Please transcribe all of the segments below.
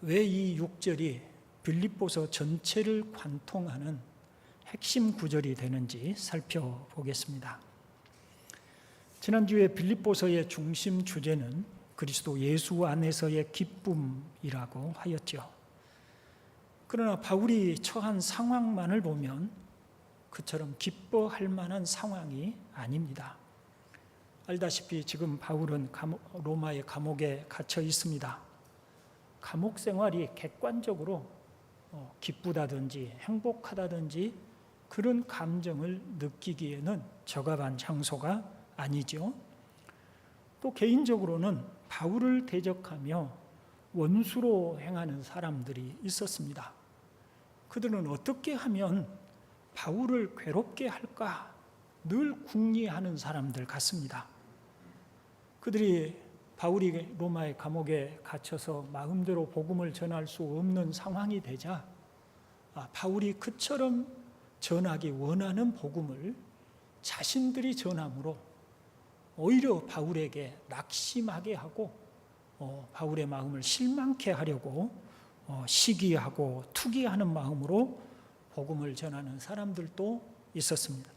왜 이 6절이 빌립보서 전체를 관통하는 핵심 구절이 되는지 살펴보겠습니다. 지난주에 빌립보서의 중심 주제는 그리스도 예수 안에서의 기쁨이라고 하였죠. 그러나 바울이 처한 상황만을 보면 그처럼 기뻐할 만한 상황이 아닙니다. 알다시피 지금 바울은 로마의 감옥에 갇혀 있습니다. 감옥 생활이 객관적으로 기쁘다든지 행복하다든지 그런 감정을 느끼기에는 적합한 장소가 아니죠. 또 개인적으로는 바울을 대적하며 원수로 행하는 사람들이 있었습니다. 그들은 어떻게 하면 바울을 괴롭게 할까 늘 궁리하는 사람들 같습니다. 그들이 바울이 로마의 감옥에 갇혀서 마음대로 복음을 전할 수 없는 상황이 되자 바울이 그처럼 전하기 원하는 복음을 자신들이 전함으로 오히려 바울에게 낙심하게 하고 바울의 마음을 실망케 하려고 시기하고 투기하는 마음으로 복음을 전하는 사람들도 있었습니다.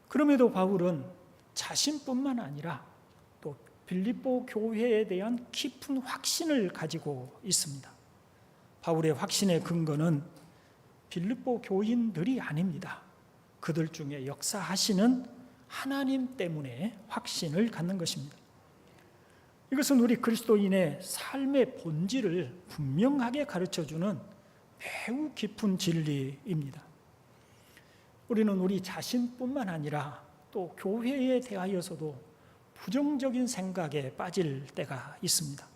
그럼에도 바울은 자신뿐만 아니라 또 빌립보 교회에 대한 깊은 확신을 가지고 있습니다. 바울의 확신의 근거는 빌립보 교인들이 아닙니다. 그들 중에 역사하시는 하나님 때문에 확신을 갖는 것입니다. 이것은 우리 그리스도인의 삶의 본질을 분명하게 가르쳐주는 매우 깊은 진리입니다. 우리는 우리 자신뿐만 아니라 또 교회에 대하여서도 부정적인 생각에 빠질 때가 있습니다.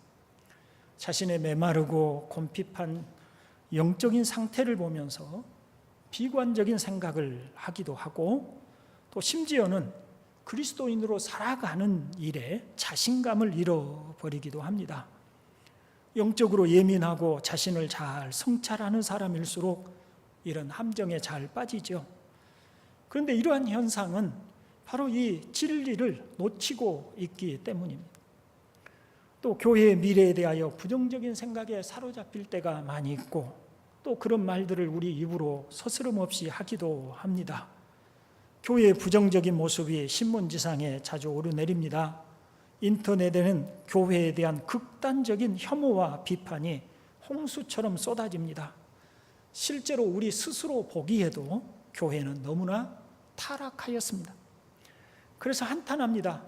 자신의 메마르고 곰핍한 영적인 상태를 보면서 비관적인 생각을 하기도 하고 또 심지어는 그리스도인으로 살아가는 일에 자신감을 잃어버리기도 합니다. 영적으로 예민하고 자신을 잘 성찰하는 사람일수록 이런 함정에 잘 빠지죠. 그런데 이러한 현상은 바로 이 진리를 놓치고 있기 때문입니다. 또 교회의 미래에 대하여 부정적인 생각에 사로잡힐 때가 많이 있고 또 그런 말들을 우리 입으로 서스럼 없이 하기도 합니다. 교회의 부정적인 모습이 신문지상에 자주 오르내립니다. 인터넷에는 교회에 대한 극단적인 혐오와 비판이 홍수처럼 쏟아집니다. 실제로 우리 스스로 보기에도 교회는 너무나 타락하였습니다. 그래서 한탄합니다.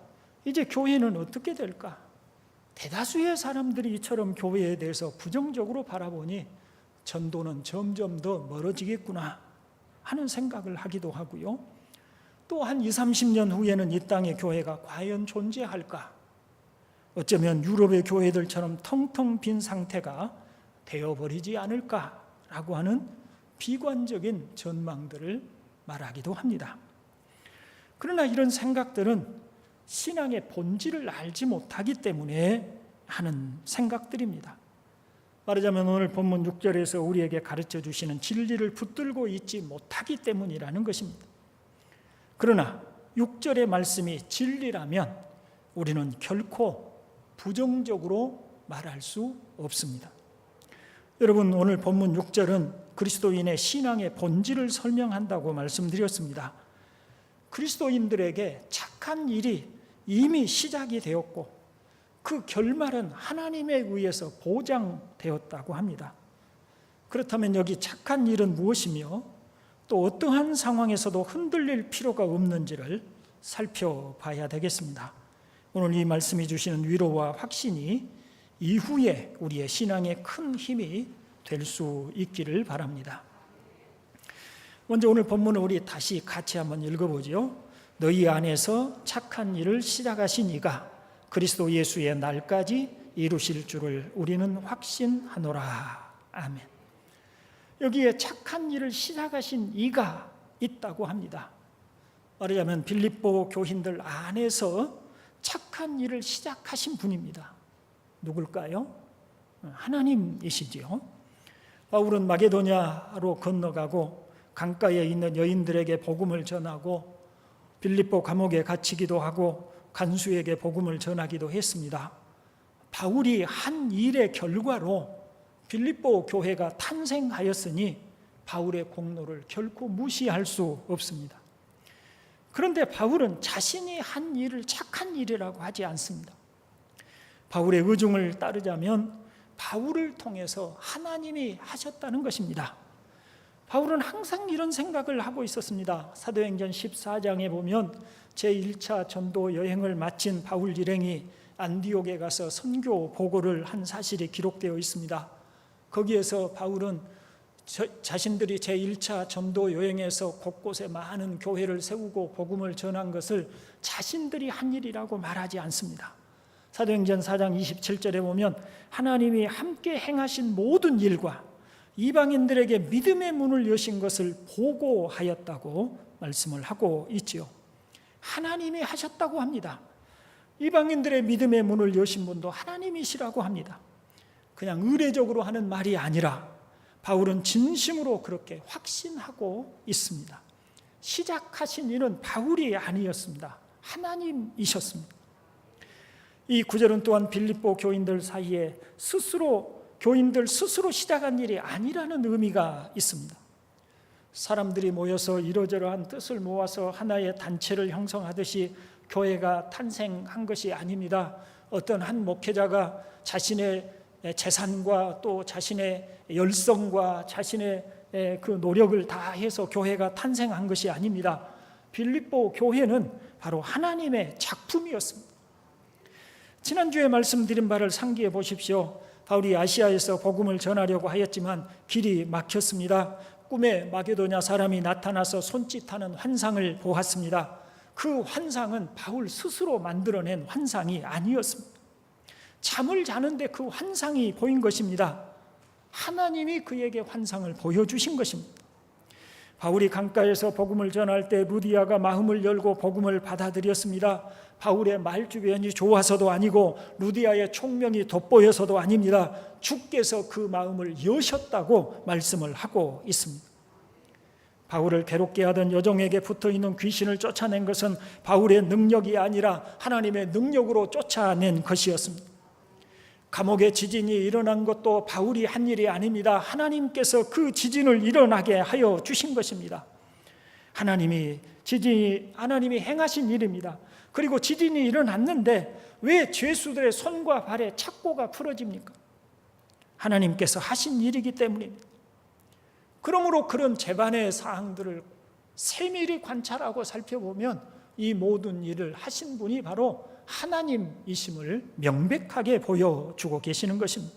이제 교회는 어떻게 될까? 대다수의 사람들이 이처럼 교회에 대해서 부정적으로 바라보니 전도는 점점 더 멀어지겠구나 하는 생각을 하기도 하고요. 또 한 20, 30년 후에는 이 땅의 교회가 과연 존재할까? 어쩌면 유럽의 교회들처럼 텅텅 빈 상태가 되어버리지 않을까라고 하는 비관적인 전망들을 말하기도 합니다. 그러나 이런 생각들은 신앙의 본질을 알지 못하기 때문에 하는 생각들입니다. 말하자면 오늘 본문 6절에서 우리에게 가르쳐 주시는 진리를 붙들고 있지 못하기 때문이라는 것입니다. 그러나 6절의 말씀이 진리라면 우리는 결코 부정적으로 말할 수 없습니다. 여러분, 오늘 본문 6절은 그리스도인의 신앙의 본질을 설명한다고 말씀드렸습니다. 그리스도인들에게 착한 일이 이미 시작이 되었고 그 결말은 하나님에 의해서 보장되었다고 합니다. 그렇다면 여기 착한 일은 무엇이며 또 어떠한 상황에서도 흔들릴 필요가 없는지를 살펴봐야 되겠습니다. 오늘 이 말씀이 주시는 위로와 확신이 이후에 우리의 신앙에 큰 힘이 될 수 있기를 바랍니다. 먼저 오늘 본문을 우리 다시 같이 한번 읽어보죠. 너희 안에서 착한 일을 시작하신 이가 그리스도 예수의 날까지 이루실 줄을 우리는 확신하노라. 아멘. 여기에 착한 일을 시작하신 이가 있다고 합니다. 말하자면 빌립보 교인들 안에서 착한 일을 시작하신 분입니다. 누굴까요? 하나님이시지요. 바울은 마게도냐로 건너가고 강가에 있는 여인들에게 복음을 전하고 빌립보 감옥에 갇히기도 하고 간수에게 복음을 전하기도 했습니다. 바울이 한 일의 결과로 빌립보 교회가 탄생하였으니 바울의 공로를 결코 무시할 수 없습니다. 그런데 바울은 자신이 한 일을 착한 일이라고 하지 않습니다. 바울의 의중을 따르자면 바울을 통해서 하나님이 하셨다는 것입니다. 바울은 항상 이런 생각을 하고 있었습니다. 사도행전 14장에 보면 제1차 전도 여행을 마친 바울 일행이 안디옥에 가서 선교 보고를 한 사실이 기록되어 있습니다. 거기에서 바울은 자신들이 제1차 전도 여행에서 곳곳에 많은 교회를 세우고 복음을 전한 것을 자신들이 한 일이라고 말하지 않습니다. 사도행전 4장 27절에 보면 하나님이 함께 행하신 모든 일과 이방인들에게 믿음의 문을 여신 것을 보고하였다고 말씀을 하고 있지요. 하나님이 하셨다고 합니다. 이방인들의 믿음의 문을 여신 분도 하나님이시라고 합니다. 그냥 의례적으로 하는 말이 아니라 바울은 진심으로 그렇게 확신하고 있습니다. 시작하신 일은 바울이 아니었습니다. 하나님이셨습니다. 이 구절은 또한 빌립보 교인들 사이에 교인들 스스로 시작한 일이 아니라는 의미가 있습니다. 사람들이 모여서 이러저러한 뜻을 모아서 하나의 단체를 형성하듯이 교회가 탄생한 것이 아닙니다. 어떤 한 목회자가 자신의 재산과 또 자신의 열성과 자신의 그 노력을 다해서 교회가 탄생한 것이 아닙니다. 빌립보 교회는 바로 하나님의 작품이었습니다. 지난주에 말씀드린 바를 상기해 보십시오. 바울이 아시아에서 복음을 전하려고 하였지만 길이 막혔습니다. 꿈에 마게도냐 사람이 나타나서 손짓하는 환상을 보았습니다. 그 환상은 바울 스스로 만들어낸 환상이 아니었습니다. 잠을 자는데 그 환상이 보인 것입니다. 하나님이 그에게 환상을 보여주신 것입니다. 바울이 강가에서 복음을 전할 때 루디아가 마음을 열고 복음을 받아들였습니다. 바울의 말주변이 좋아서도 아니고 루디아의 총명이 돋보여서도 아닙니다. 주께서 그 마음을 여셨다고 말씀을 하고 있습니다. 바울을 괴롭게 하던 여종에게 붙어있는 귀신을 쫓아낸 것은 바울의 능력이 아니라 하나님의 능력으로 쫓아낸 것이었습니다. 감옥에 지진이 일어난 것도 바울이 한 일이 아닙니다. 하나님께서 그 지진을 일어나게 하여 주신 것입니다. 하나님이 행하신 일입니다. 그리고 지진이 일어났는데 왜 죄수들의 손과 발에 착고가 풀어집니까? 하나님께서 하신 일이기 때문입니다. 그러므로 그런 재반의 사항들을 세밀히 관찰하고 살펴보면 이 모든 일을 하신 분이 바로 하나님이심을 명백하게 보여주고 계시는 것입니다.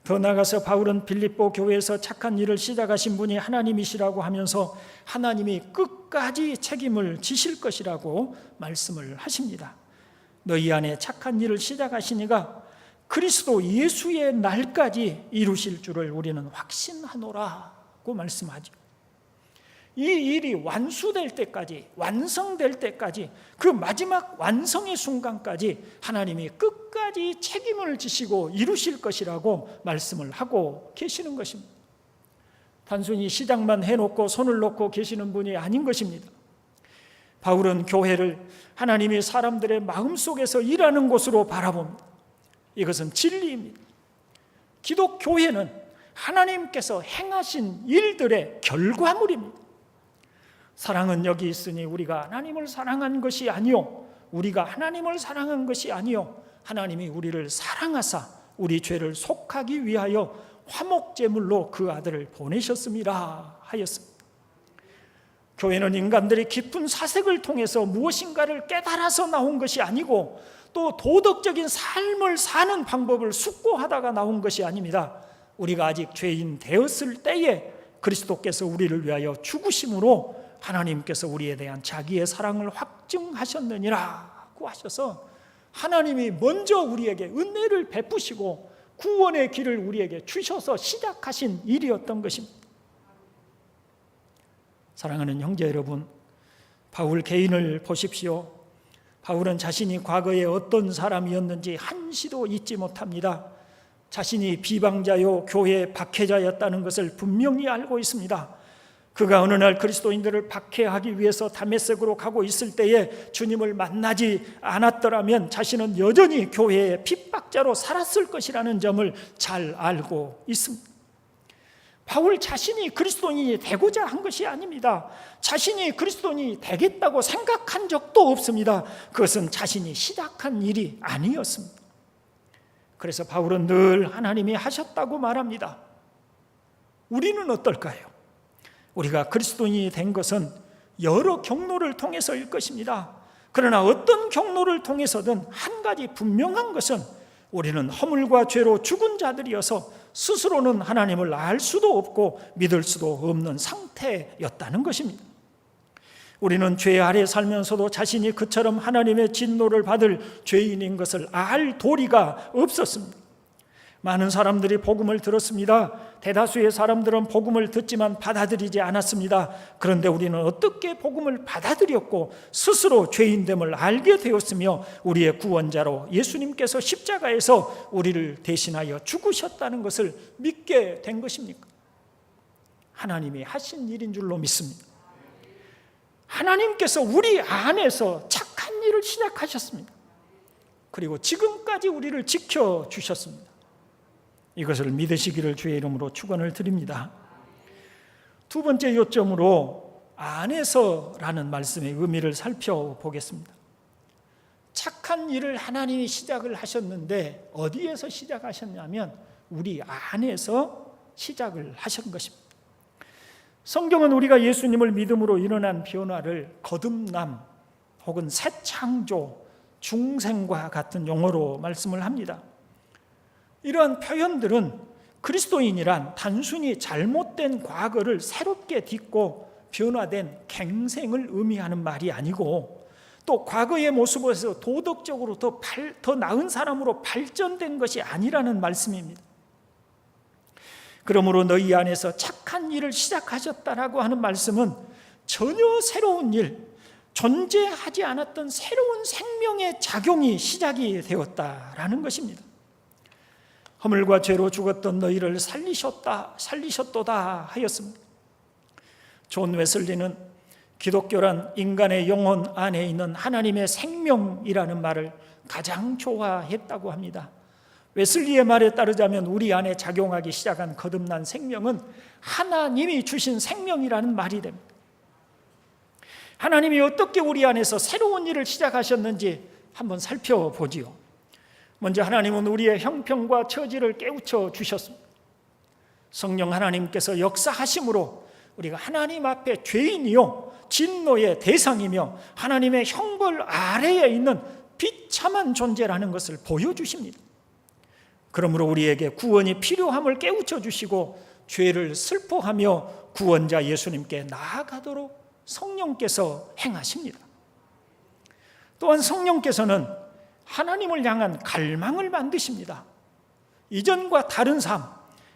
더 나아가서 바울은 빌립보 교회에서 착한 일을 시작하신 분이 하나님이시라고 하면서 하나님이 끝까지 책임을 지실 것이라고 말씀을 하십니다. 너희 안에 착한 일을 시작하신 이가 그리스도 예수의 날까지 이루실 줄을 우리는 확신하노라고 말씀하죠. 이 일이 완수될 때까지, 완성될 때까지, 그 마지막 완성의 순간까지 하나님이 끝까지 책임을 지시고 이루실 것이라고 말씀을 하고 계시는 것입니다. 단순히 시작만 해놓고 손을 놓고 계시는 분이 아닌 것입니다. 바울은 교회를 하나님이 사람들의 마음속에서 일하는 곳으로 바라봅니다. 이것은 진리입니다. 기독교회는 하나님께서 행하신 일들의 결과물입니다. 사랑은 여기 있으니 우리가 하나님을 사랑한 것이 아니요 우리가 하나님을 사랑한 것이 아니요 하나님이 우리를 사랑하사 우리 죄를 속하기 위하여 화목제물로 그 아들을 보내셨음이라 하였습니다. 교회는 인간들이 깊은 사색을 통해서 무엇인가를 깨달아서 나온 것이 아니고 또 도덕적인 삶을 사는 방법을 숙고하다가 나온 것이 아닙니다. 우리가 아직 죄인 되었을 때에 그리스도께서 우리를 위하여 죽으심으로 하나님께서 우리에 대한 자기의 사랑을 확증하셨느니라고 하셔서 하나님이 먼저 우리에게 은혜를 베푸시고 구원의 길을 우리에게 주셔서 시작하신 일이었던 것입니다. 사랑하는 형제 여러분, 바울 개인을 보십시오. 바울은 자신이 과거에 어떤 사람이었는지 한시도 잊지 못합니다. 자신이 비방자요 교회 박해자였다는 것을 분명히 알고 있습니다. 그가 어느 날 그리스도인들을 박해하기 위해서 다메섹으로 가고 있을 때에 주님을 만나지 않았더라면 자신은 여전히 교회의 핍박자로 살았을 것이라는 점을 잘 알고 있습니다. 바울 자신이 그리스도인이 되고자 한 것이 아닙니다. 자신이 그리스도인이 되겠다고 생각한 적도 없습니다. 그것은 자신이 시작한 일이 아니었습니다. 그래서 바울은 늘 하나님이 하셨다고 말합니다. 우리는 어떨까요? 우리가 그리스도인이 된 것은 여러 경로를 통해서일 것입니다. 그러나 어떤 경로를 통해서든 한 가지 분명한 것은 우리는 허물과 죄로 죽은 자들이어서 스스로는 하나님을 알 수도 없고 믿을 수도 없는 상태였다는 것입니다. 우리는 죄 아래 살면서도 자신이 그처럼 하나님의 진노를 받을 죄인인 것을 알 도리가 없었습니다. 많은 사람들이 복음을 들었습니다. 대다수의 사람들은 복음을 듣지만 받아들이지 않았습니다. 그런데 우리는 어떻게 복음을 받아들였고 스스로 죄인됨을 알게 되었으며 우리의 구원자로 예수님께서 십자가에서 우리를 대신하여 죽으셨다는 것을 믿게 된 것입니까? 하나님이 하신 일인 줄로 믿습니다. 하나님께서 우리 안에서 착한 일을 시작하셨습니다. 그리고 지금까지 우리를 지켜주셨습니다. 이것을 믿으시기를 주의 이름으로 축원을 드립니다. 두 번째 요점으로 안에서라는 말씀의 의미를 살펴보겠습니다. 착한 일을 하나님이 시작을 하셨는데 어디에서 시작하셨냐면 우리 안에서 시작을 하신 것입니다. 성경은 우리가 예수님을 믿음으로 일어난 변화를 거듭남 혹은 새 창조, 중생과 같은 용어로 말씀을 합니다. 이러한 표현들은 그리스도인이란 단순히 잘못된 과거를 새롭게 딛고 변화된 갱생을 의미하는 말이 아니고 또 과거의 모습에서 도덕적으로 더 나은 사람으로 발전된 것이 아니라는 말씀입니다. 그러므로 너희 안에서 착한 일을 시작하셨다라고 하는 말씀은 전혀 새로운 일, 존재하지 않았던 새로운 생명의 작용이 시작이 되었다라는 것입니다. 허물과 죄로 죽었던 너희를 살리셨도다 하였습니다. 존 웨슬리는 기독교란 인간의 영혼 안에 있는 하나님의 생명이라는 말을 가장 좋아했다고 합니다. 웨슬리의 말에 따르자면 우리 안에 작용하기 시작한 거듭난 생명은 하나님이 주신 생명이라는 말이 됩니다. 하나님이 어떻게 우리 안에서 새로운 일을 시작하셨는지 한번 살펴보지요. 먼저 하나님은 우리의 형편과 처지를 깨우쳐 주셨습니다. 성령 하나님께서 역사하심으로 우리가 하나님 앞에 죄인이요 진노의 대상이며 하나님의 형벌 아래에 있는 비참한 존재라는 것을 보여주십니다. 그러므로 우리에게 구원이 필요함을 깨우쳐 주시고 죄를 슬퍼하며 구원자 예수님께 나아가도록 성령께서 행하십니다. 또한 성령께서는 하나님을 향한 갈망을 만드십니다. 이전과 다른 삶,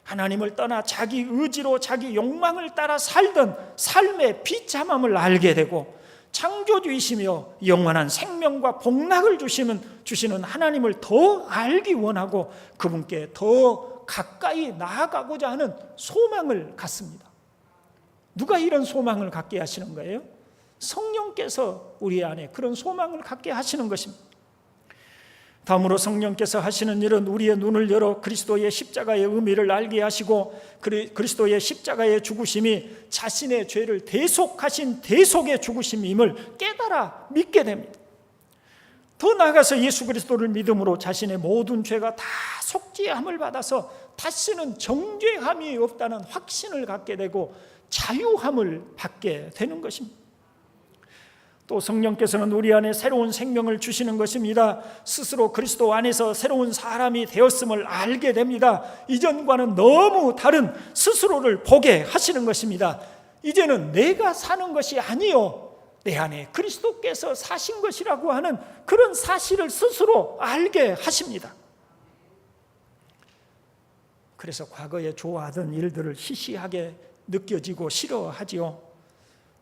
하나님을 떠나 자기 의지로 자기 욕망을 따라 살던 삶의 비참함을 알게 되고 창조주이시며 영원한 생명과 복락을 주시는 하나님을 더 알기 원하고 그분께 더 가까이 나아가고자 하는 소망을 갖습니다. 누가 이런 소망을 갖게 하시는 거예요? 성령께서 우리 안에 그런 소망을 갖게 하시는 것입니다. 다음으로 성령께서 하시는 일은 우리의 눈을 열어 그리스도의 십자가의 의미를 알게 하시고 그리스도의 십자가의 죽으심이 자신의 죄를 대속하신 대속의 죽으심임을 깨달아 믿게 됩니다. 더 나아가서 예수 그리스도를 믿음으로 자신의 모든 죄가 다 속죄함을 받아서 다시는 정죄함이 없다는 확신을 갖게 되고 자유함을 받게 되는 것입니다. 또 성령께서는 우리 안에 새로운 생명을 주시는 것입니다. 스스로 그리스도 안에서 새로운 사람이 되었음을 알게 됩니다. 이전과는 너무 다른 스스로를 보게 하시는 것입니다. 이제는 내가 사는 것이 아니요 내 안에 그리스도께서 사신 것이라고 하는 그런 사실을 스스로 알게 하십니다. 그래서 과거에 좋아하던 일들을 시시하게 느껴지고 싫어하지요.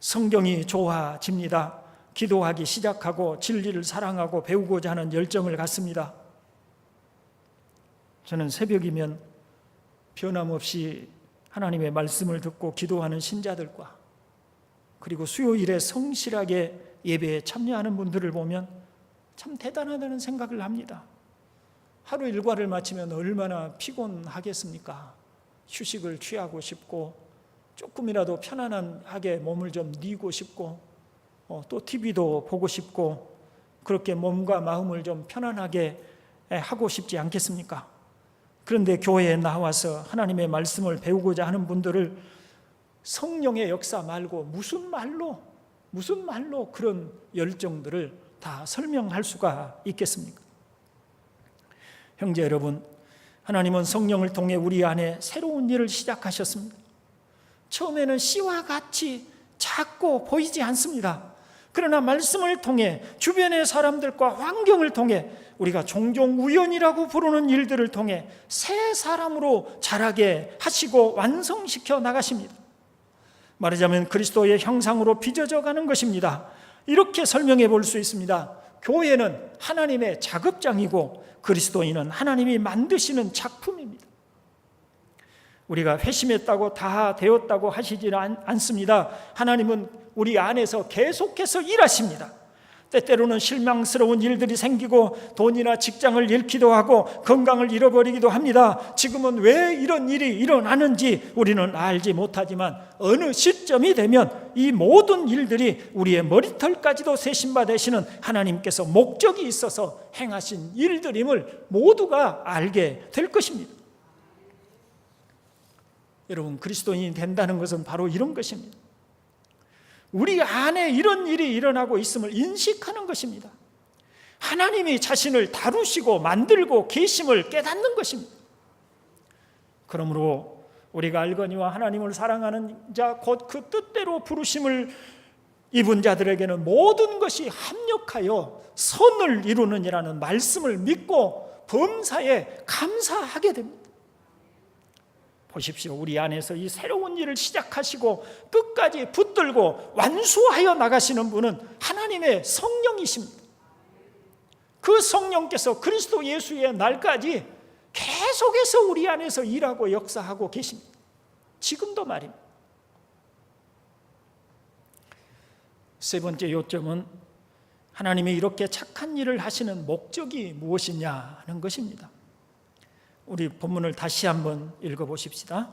성경이 좋아집니다. 기도하기 시작하고 진리를 사랑하고 배우고자 하는 열정을 갖습니다. 저는 새벽이면 변함없이 하나님의 말씀을 듣고 기도하는 신자들과 그리고 수요일에 성실하게 예배에 참여하는 분들을 보면 참 대단하다는 생각을 합니다. 하루 일과를 마치면 얼마나 피곤하겠습니까? 휴식을 취하고 싶고 조금이라도 편안하게 몸을 좀 뉘고 싶고 또 TV도 보고 싶고 그렇게 몸과 마음을 좀 편안하게 하고 싶지 않겠습니까? 그런데 교회에 나와서 하나님의 말씀을 배우고자 하는 분들을 성령의 역사 말고 무슨 말로 그런 열정들을 다 설명할 수가 있겠습니까? 형제 여러분, 하나님은 성령을 통해 우리 안에 새로운 일을 시작하셨습니다. 처음에는 씨와 같이 작고 보이지 않습니다. 그러나 말씀을 통해 주변의 사람들과 환경을 통해 우리가 종종 우연이라고 부르는 일들을 통해 새 사람으로 자라게 하시고 완성시켜 나가십니다. 말하자면 그리스도의 형상으로 빚어져 가는 것입니다. 이렇게 설명해 볼 수 있습니다. 교회는 하나님의 작업장이고 그리스도인은 하나님이 만드시는 작품입니다. 우리가 회심했다고 다 되었다고 하시지는 않습니다. 하나님은 우리 안에서 계속해서 일하십니다. 때때로는 실망스러운 일들이 생기고 돈이나 직장을 잃기도 하고 건강을 잃어버리기도 합니다. 지금은 왜 이런 일이 일어나는지 우리는 알지 못하지만 어느 시점이 되면 이 모든 일들이 우리의 머리털까지도 세심바 되시는 하나님께서 목적이 있어서 행하신 일들임을 모두가 알게 될 것입니다. 여러분, 그리스도인이 된다는 것은 바로 이런 것입니다. 우리 안에 이런 일이 일어나고 있음을 인식하는 것입니다. 하나님이 자신을 다루시고 만들고 계심을 깨닫는 것입니다. 그러므로 우리가 알거니와 하나님을 사랑하는 자 곧 그 뜻대로 부르심을 입은 자들에게는 모든 것이 합력하여 선을 이루느니라는 말씀을 믿고 범사에 감사하게 됩니다. 보십시오. 우리 안에서 이 새로운 일을 시작하시고 끝까지 붙들고 완수하여 나가시는 분은 하나님의 성령이십니다. 그 성령께서 그리스도 예수의 날까지 계속해서 우리 안에서 일하고 역사하고 계십니다. 지금도 말입니다. 세 번째 요점은 하나님이 이렇게 착한 일을 하시는 목적이 무엇이냐 하는 것입니다. 우리 본문을 다시 한번 읽어보십시다.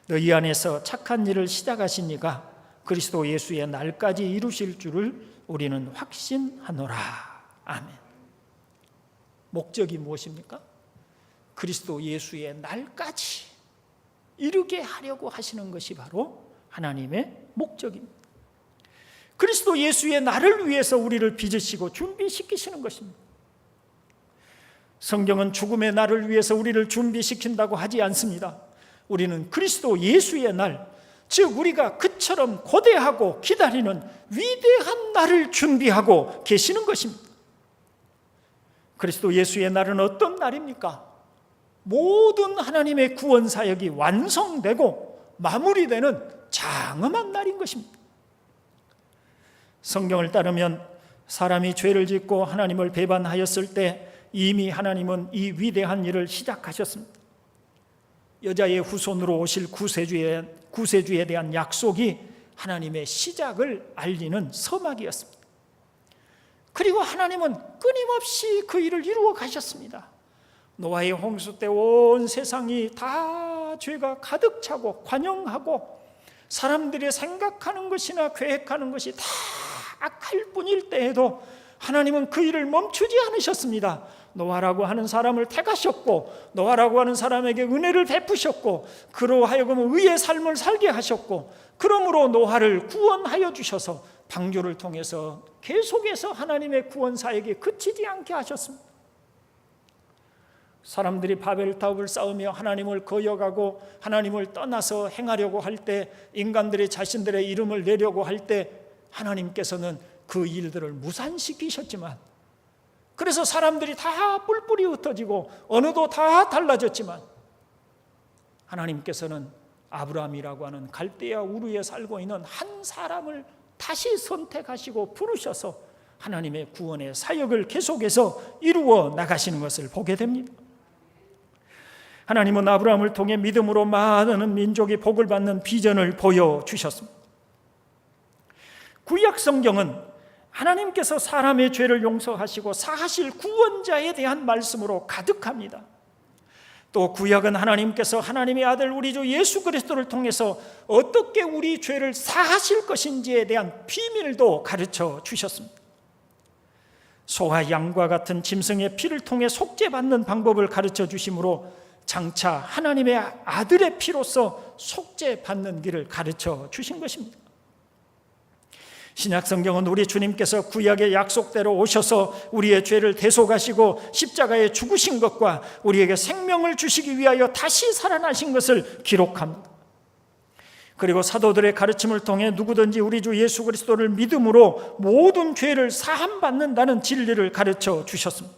너희 안에서 착한 일을 시작하신 이가 그리스도 예수의 날까지 이루실 줄을 우리는 확신하노라. 아멘. 목적이 무엇입니까? 그리스도 예수의 날까지 이루게 하려고 하시는 것이 바로 하나님의 목적입니다. 그리스도 예수의 날을 위해서 우리를 빚으시고 준비시키시는 것입니다. 성경은 죽음의 날을 위해서 우리를 준비시킨다고 하지 않습니다. 우리는 그리스도 예수의 날, 즉 우리가 그처럼 고대하고 기다리는 위대한 날을 준비하고 계시는 것입니다. 그리스도 예수의 날은 어떤 날입니까? 모든 하나님의 구원 사역이 완성되고 마무리되는 장엄한 날인 것입니다. 성경을 따르면 사람이 죄를 짓고 하나님을 배반하였을 때 이미 하나님은 이 위대한 일을 시작하셨습니다. 여자의 후손으로 오실 구세주에 대한 약속이 하나님의 시작을 알리는 서막이었습니다. 그리고 하나님은 끊임없이 그 일을 이루어 가셨습니다. 노아의 홍수 때 온 세상이 다 죄가 가득 차고 관영하고 사람들이 생각하는 것이나 계획하는 것이 다 악할 뿐일 때에도 하나님은 그 일을 멈추지 않으셨습니다. 노아라고 하는 사람을 택하셨고 노아라고 하는 사람에게 은혜를 베푸셨고 그로 하여금 의의 삶을 살게 하셨고 그러므로 노아를 구원하여 주셔서 방주를 통해서 계속해서 하나님의 구원 사역이 그치지 않게 하셨습니다. 사람들이 바벨탑을 쌓으며 하나님을 거역하고 하나님을 떠나서 행하려고 할 때 인간들이 자신들의 이름을 내려고 할 때 하나님께서는 그 일들을 무산시키셨지만 그래서 사람들이 다 뿔뿔이 흩어지고 언어도 다 달라졌지만 하나님께서는 아브라함이라고 하는 갈대아 우르에 살고 있는 한 사람을 다시 선택하시고 부르셔서 하나님의 구원의 사역을 계속해서 이루어 나가시는 것을 보게 됩니다. 하나님은 아브라함을 통해 믿음으로 많은 민족이 복을 받는 비전을 보여주셨습니다. 구약 성경은 하나님께서 사람의 죄를 용서하시고 사하실 구원자에 대한 말씀으로 가득합니다. 또 구약은 하나님께서 하나님의 아들 우리 주 예수 그리스도를 통해서 어떻게 우리 죄를 사하실 것인지에 대한 비밀도 가르쳐 주셨습니다. 소와 양과 같은 짐승의 피를 통해 속죄받는 방법을 가르쳐 주심으로 장차 하나님의 아들의 피로서 속죄받는 길을 가르쳐 주신 것입니다. 신약 성경은 우리 주님께서 구약의 약속대로 오셔서 우리의 죄를 대속하시고 십자가에 죽으신 것과 우리에게 생명을 주시기 위하여 다시 살아나신 것을 기록합니다. 그리고 사도들의 가르침을 통해 누구든지 우리 주 예수 그리스도를 믿음으로 모든 죄를 사함받는다는 진리를 가르쳐 주셨습니다.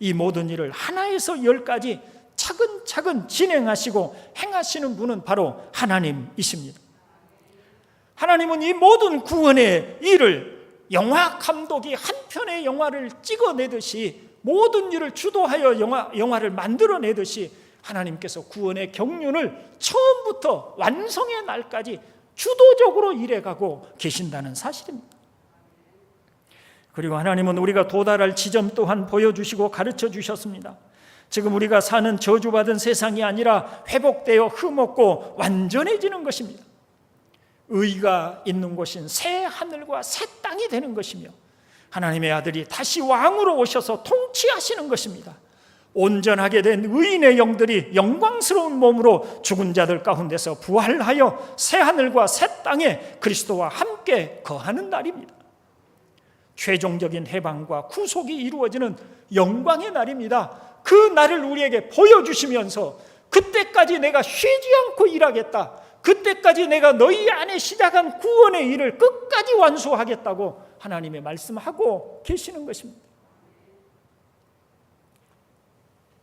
이 모든 일을 하나에서 10까지 차근차근 진행하시고 행하시는 분은 바로 하나님이십니다. 하나님은 이 모든 구원의 일을 영화 감독이 한 편의 영화를 찍어내듯이 모든 일을 주도하여 영화를 만들어내듯이 하나님께서 구원의 경륜을 처음부터 완성의 날까지 주도적으로 일해가고 계신다는 사실입니다. 그리고 하나님은 우리가 도달할 지점 또한 보여주시고 가르쳐 주셨습니다. 지금 우리가 사는 저주받은 세상이 아니라 회복되어 흠없고 완전해지는 것입니다. 의가 있는 곳인 새 하늘과 새 땅이 되는 것이며 하나님의 아들이 다시 왕으로 오셔서 통치하시는 것입니다. 온전하게 된 의인의 영들이 영광스러운 몸으로 죽은 자들 가운데서 부활하여 새 하늘과 새 땅에 그리스도와 함께 거하는 날입니다. 최종적인 해방과 구속이 이루어지는 영광의 날입니다. 그 날을 우리에게 보여주시면서 그때까지 내가 쉬지 않고 일하겠다, 그때까지 내가 너희 안에 시작한 구원의 일을 끝까지 완수하겠다고 하나님의 말씀하고 계시는 것입니다.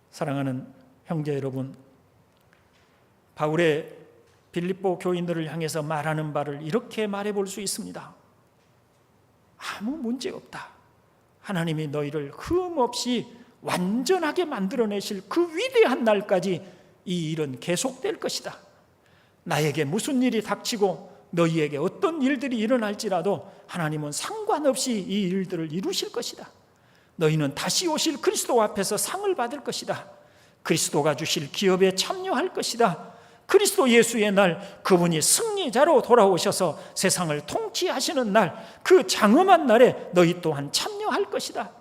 사랑하는 형제 여러분, 바울의 빌립보 교인들을 향해서 말하는 바를 이렇게 말해볼 수 있습니다. 아무 문제 없다. 하나님이 너희를 흠없이 완전하게 만들어내실 그 위대한 날까지 이 일은 계속될 것이다. 나에게 무슨 일이 닥치고 너희에게 어떤 일들이 일어날지라도 하나님은 상관없이 이 일들을 이루실 것이다. 너희는 다시 오실 그리스도 앞에서 상을 받을 것이다. 그리스도가 주실 기업에 참여할 것이다. 그리스도 예수의 날, 그분이 승리자로 돌아오셔서 세상을 통치하시는 날, 그 장엄한 날에 너희 또한 참여할 것이다.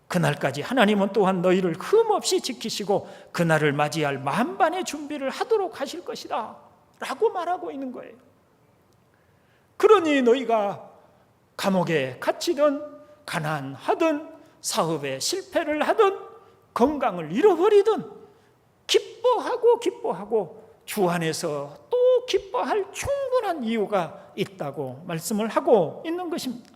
그날까지 하나님은 또한 너희를 흠없이 지키시고 그날을 맞이할 만반의 준비를 하도록 하실 것이다 라고 말하고 있는 거예요. 그러니 너희가 감옥에 갇히든 가난하든 사업에 실패를 하든 건강을 잃어버리든 기뻐하고 주 안에서 또 기뻐할 충분한 이유가 있다고 말씀을 하고 있는 것입니다.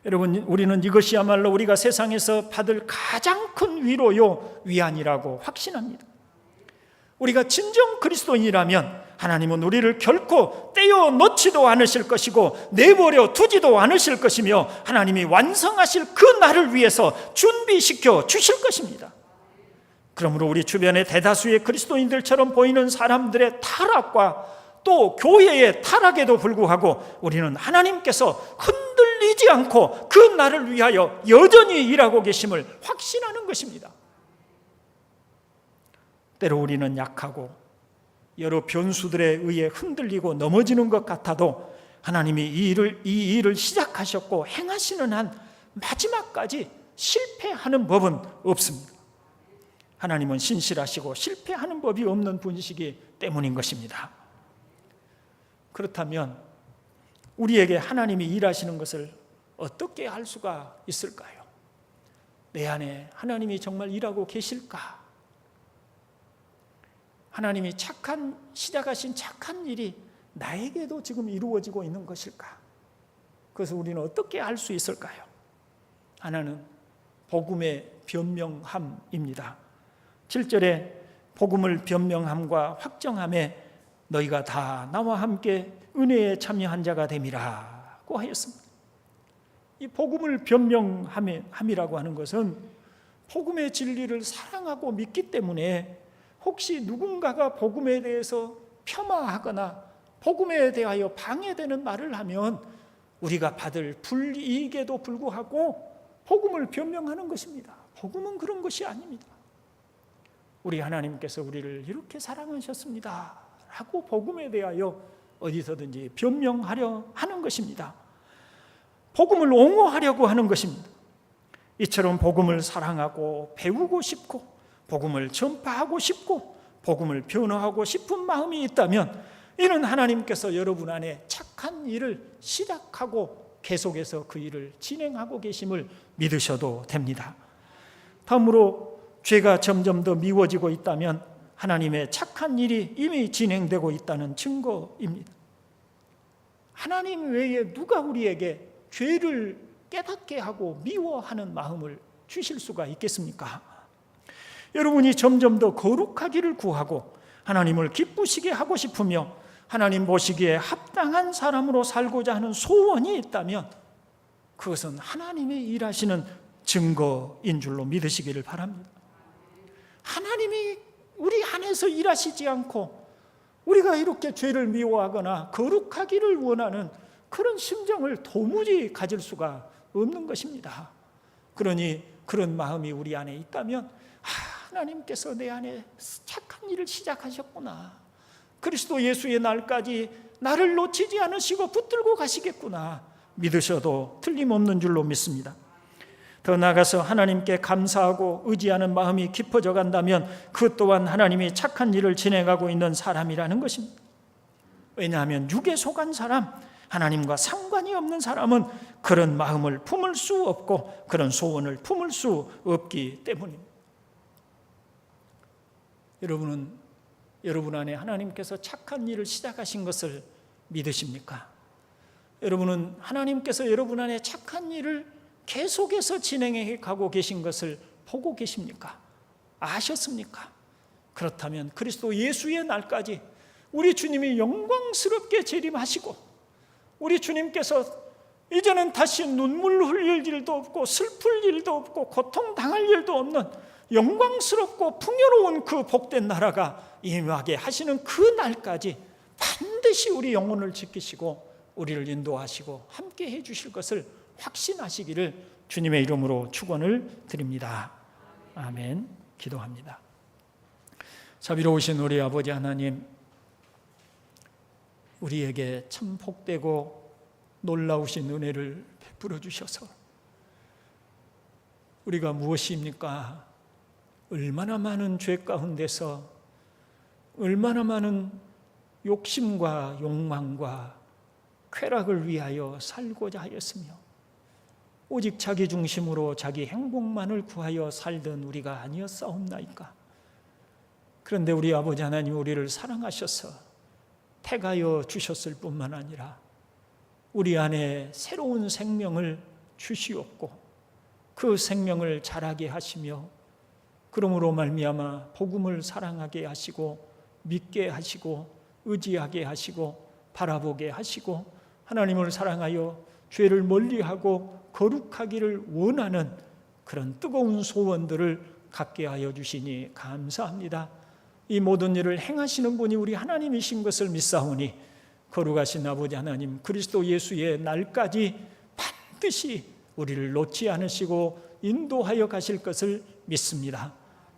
여러분, 우리는 이것이야말로 우리가 세상에서 받을 가장 큰 위로요 위안이라고 확신합니다. 우리가 진정 그리스도인이라면 하나님은 우리를 결코 떼어 놓지도 않으실 것이고 내버려 두지도 않으실 것이며 하나님이 완성하실 그 날을 위해서 준비시켜 주실 것입니다. 그러므로 우리 주변의 대다수의 그리스도인들처럼 보이는 사람들의 타락과 또 교회의 타락에도 불구하고 우리는 하나님께서 흔들리지 않고 그 날을 위하여 여전히 일하고 계심을 확신하는 것입니다. 때로 우리는 약하고 여러 변수들에 의해 흔들리고 넘어지는 것 같아도 하나님이 이 일을 시작하셨고 행하시는 한 마지막까지 실패하는 법은 없습니다. 하나님은 신실하시고 실패하는 법이 없는 분이시기 때문인 것입니다. 그렇다면 우리에게 하나님이 일하시는 것을 어떻게 알 수가 있을까요? 내 안에 하나님이 정말 일하고 계실까? 하나님이 시작하신 착한 일이 나에게도 지금 이루어지고 있는 것일까? 그래서 우리는 어떻게 알 수 있을까요? 하나는 복음의 변명함입니다. 7절에 복음을 변명함과 확정함에 너희가 다 나와 함께 은혜에 참여한 자가 됨이라고 하였습니다. 이 복음을 변명함이라고 하는 것은 복음의 진리를 사랑하고 믿기 때문에 혹시 누군가가 복음에 대해서 폄하하거나 복음에 대하여 방해되는 말을 하면 우리가 받을 불이익에도 불구하고 복음을 변명하는 것입니다. 복음은 그런 것이 아닙니다. 우리 하나님께서 우리를 이렇게 사랑하셨습니다 라고 복음에 대하여 어디서든지 변명하려 하는 것입니다. 복음을 옹호하려고 하는 것입니다. 이처럼 복음을 사랑하고 배우고 싶고 복음을 전파하고 싶고 복음을 변호하고 싶은 마음이 있다면 이는 하나님께서 여러분 안에 착한 일을 시작하고 계속해서 그 일을 진행하고 계심을 믿으셔도 됩니다. 다음으로 죄가 점점 더 미워지고 있다면 하나님의 착한 일이 이미 진행되고 있다는 증거입니다. 하나님 외에 누가 우리에게 죄를 깨닫게 하고 미워하는 마음을 주실 수가 있겠습니까? 여러분이 점점 더 거룩하기를 구하고 하나님을 기쁘시게 하고 싶으며 하나님 보시기에 합당한 사람으로 살고자 하는 소원이 있다면 그것은 하나님의 일하시는 증거인 줄로 믿으시기를 바랍니다. 하나님이 우리 안에서 일하시지 않고 우리가 이렇게 죄를 미워하거나 거룩하기를 원하는 그런 심정을 도무지 가질 수가 없는 것입니다. 그러니 그런 마음이 우리 안에 있다면 하나님께서 내 안에 착한 일을 시작하셨구나. 그리스도 예수의 날까지 나를 놓치지 않으시고 붙들고 가시겠구나 믿으셔도 틀림없는 줄로 믿습니다. 더 나아가서 하나님께 감사하고 의지하는 마음이 깊어져 간다면 그 또한 하나님이 착한 일을 진행하고 있는 사람이라는 것입니다. 왜냐하면 육에 속한 사람, 하나님과 상관이 없는 사람은 그런 마음을 품을 수 없고 그런 소원을 품을 수 없기 때문입니다. 여러분은 여러분 안에 하나님께서 착한 일을 시작하신 것을 믿으십니까? 여러분은 하나님께서 여러분 안에 착한 일을 계속해서 진행해 가고 계신 것을 보고 계십니까? 아셨습니까? 그렇다면 그리스도 예수의 날까지 우리 주님이 영광스럽게 재림하시고 우리 주님께서 이제는 다시 눈물 흘릴 일도 없고 슬플 일도 없고 고통당할 일도 없는 영광스럽고 풍요로운 그 복된 나라가 임하게 하시는 그 날까지 반드시 우리 영혼을 지키시고 우리를 인도하시고 함께 해 주실 것을 확신하시기를 주님의 이름으로 축원을 드립니다. 아멘. 기도합니다. 자비로우신 우리 아버지 하나님, 우리에게 참 복되고 놀라우신 은혜를 베풀어 주셔서 우리가 무엇입니까? 얼마나 많은 죄 가운데서 얼마나 많은 욕심과 욕망과 쾌락을 위하여 살고자 하였으며 오직 자기 중심으로 자기 행복만을 구하여 살던 우리가 아니었사옵나이까. 그런데 우리 아버지 하나님 우리를 사랑하셔서 택하여 주셨을 뿐만 아니라 우리 안에 새로운 생명을 주시옵고 그 생명을 자라게 하시며 그러므로 말미암아 복음을 사랑하게 하시고 믿게 하시고 의지하게 하시고 바라보게 하시고 하나님을 사랑하여 죄를 멀리하고 거룩하기를 원하는 그런 뜨거운 소원들을 갖게 하여 주시니 감사합니다. 이 모든 일을 행하시는 분이 우리 하나님이신 것을 믿사오니 거룩하신 아버지 하나님 그리스도 예수의 날까지 반드시 우리를 놓지 않으시고 인도하여 가실 것을 믿습니다.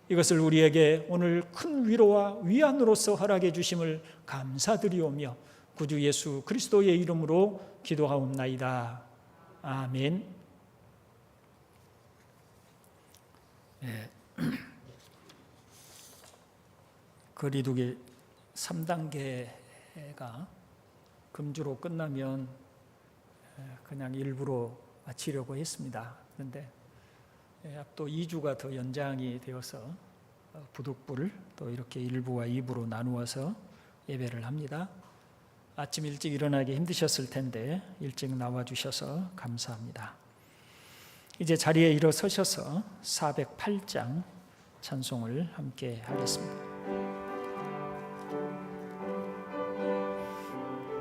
이것을 우리에게 오늘 큰 위로와 위안으로서 허락해 주심을 감사드리오며 구주 예수 그리스도의 이름으로 기도하옵나이다. 아멘. 네. 거리두기 3단계가 금주로 끝나면 그냥 일부로 마치려고 했습니다. 그런데 또 2주가 더 연장이 되어서 부득불 또 이렇게 1부와 2부로 나누어서 예배를 합니다. 아침 일찍 일어나기 힘드셨을 텐데 일찍 나와주셔서 감사합니다. 이제 자리에 일어서셔서 408장 찬송을 함께 하겠습니다.